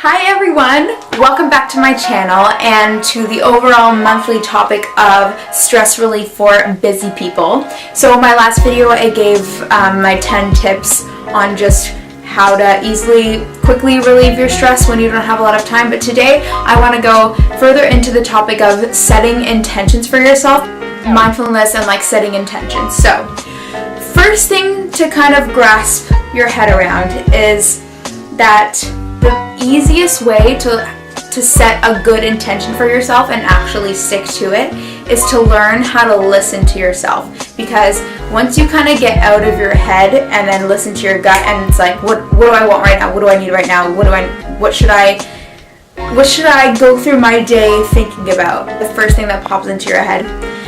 Hi everyone! Welcome back to my channel and to the overall monthly topic of stress relief for busy people. So in my last video I gave my 10 tips on just how to quickly relieve your stress when you don't have a lot of time, but today I want to go further into the topic of setting intentions for yourself, mindfulness and setting intentions. So first thing to kind of grasp your head around is that the easiest way to set a good intention for yourself and actually stick to it is to learn how to listen to yourself. Because once you kind of get out of your head and then listen to your gut and it's like, what do I want right now? What do I need right now? What should I go through my day thinking about? The first thing that pops into your head.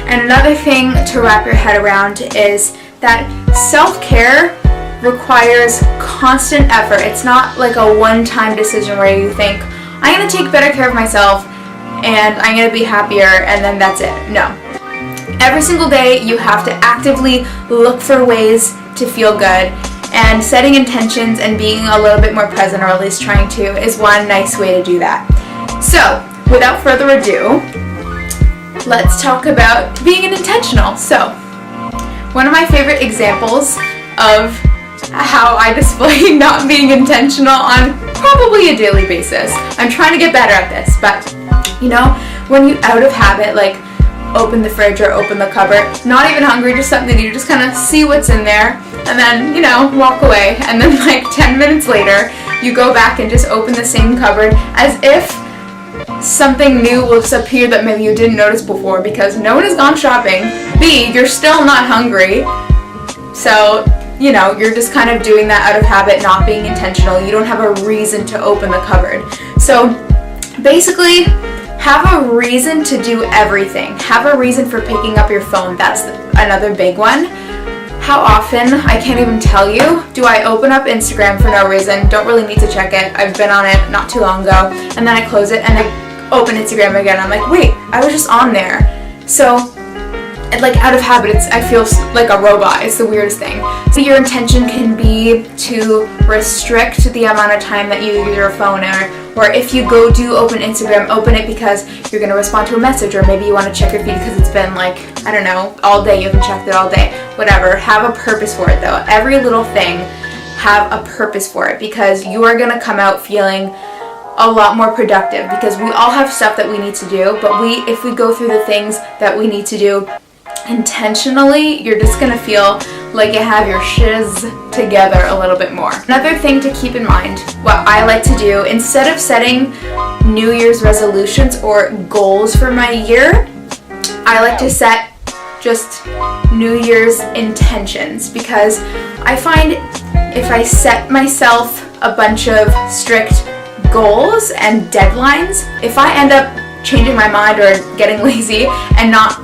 And another thing to wrap your head around is that self-care requires constant effort. It's not like a one-time decision where you think, I'm going to take better care of myself and I'm going to be happier and then that's it. No. Every single day you have to actively look for ways to feel good, and setting intentions and being a little bit more present, or at least trying to, is one nice way to do that. So, without further ado, let's talk about being intentional. So, one of my favorite examples of how I display not being intentional on probably a daily basis. I'm trying to get better at this, but when you out of habit, open the fridge or open the cupboard, not even hungry, just something you just kind of see what's in there and then, walk away, and then 10 minutes later, you go back and just open the same cupboard as if something new will just appear that maybe you didn't notice before, because no one has gone shopping. B, you're still not hungry. So you're just kind of doing that out of habit, not being intentional. You don't have a reason to open the cupboard. So basically, have a reason to do everything. Have a reason for picking up your phone. That's another big one. How often, I can't even tell you, do I open up Instagram for no reason, don't really need to check it, I've been on it not too long ago, and then I close it and I open Instagram again. I'm like, wait, I was just on there. So out of habit, I feel like a robot. It's the weirdest thing. So your intention can be to restrict the amount of time that you use your phone, or if you do open Instagram, open it because you're going to respond to a message, or maybe you want to check your feed because it's been I don't know, all day, you haven't checked it all day, whatever. Have a purpose for it though. Every little thing, have a purpose for it, because you are going to come out feeling a lot more productive, because we all have stuff that we need to do, but if we go through the things that we need to do intentionally, you're just gonna feel like you have your shiz together a little bit more. Another thing to keep in mind, what I like to do, instead of setting New Year's resolutions or goals for my year, I like to set just New Year's intentions, because I find if I set myself a bunch of strict goals and deadlines, if I end up changing my mind or getting lazy and not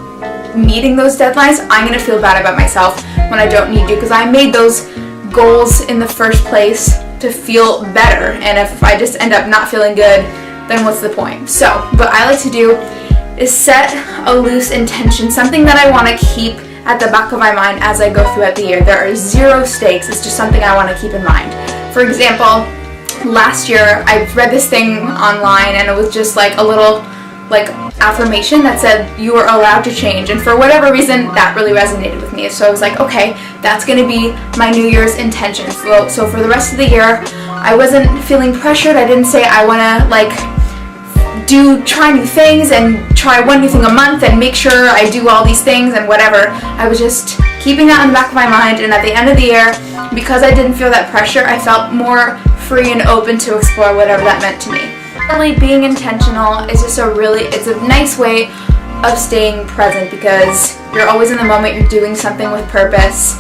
meeting those deadlines, I'm going to feel bad about myself when I don't need to, because I made those goals in the first place to feel better, and if I just end up not feeling good, then what's the point? So what I like to do is set a loose intention, something that I want to keep at the back of my mind as I go throughout the year. There are zero stakes, it's just something I want to keep in mind. For example, last year I read this thing online and it was just a little affirmation that said you are allowed to change, and for whatever reason that really resonated with me. So I was like, okay, that's going to be my New Year's intention. So for the rest of the year, I wasn't feeling pressured. I didn't say I want to try new things and try one new thing a month and make sure I do all these things and whatever. I was just keeping that in the back of my mind, and at the end of the year, because I didn't feel that pressure, I felt more free and open to explore whatever that meant to me. Really, being intentional is just it's a nice way of staying present, because you're always in the moment, you're doing something with purpose.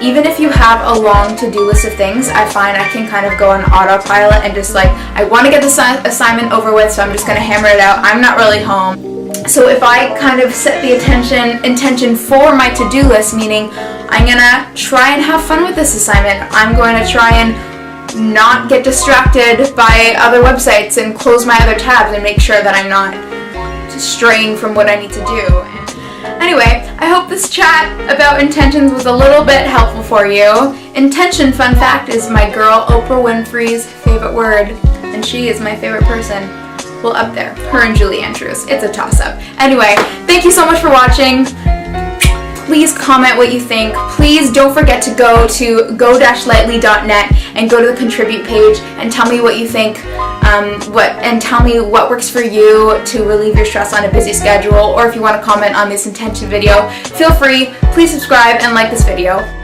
Even if you have a long to-do list of things, I find I can kind of go on autopilot and just I want to get this assignment over with, so I'm just going to hammer it out. I'm not really home. So if I kind of set the intention for my to-do list, meaning I'm going to try and have fun with this assignment, I'm going to try and not get distracted by other websites and close my other tabs and make sure that I'm not straying from what I need to do. Anyway, I hope this chat about intentions was a little bit helpful for you. Intention, fun fact, is my girl Oprah Winfrey's favorite word. and she is my favorite person. Well, up there. Her and Julie Andrews. It's a toss-up. Anyway, thank you so much for watching. Please comment what you think. Please don't forget to go to go-lightly.net and go to the contribute page and tell me what you think, and tell me what works for you to relieve your stress on a busy schedule, or if you want to comment on this intention video, feel free. Please subscribe and like this video.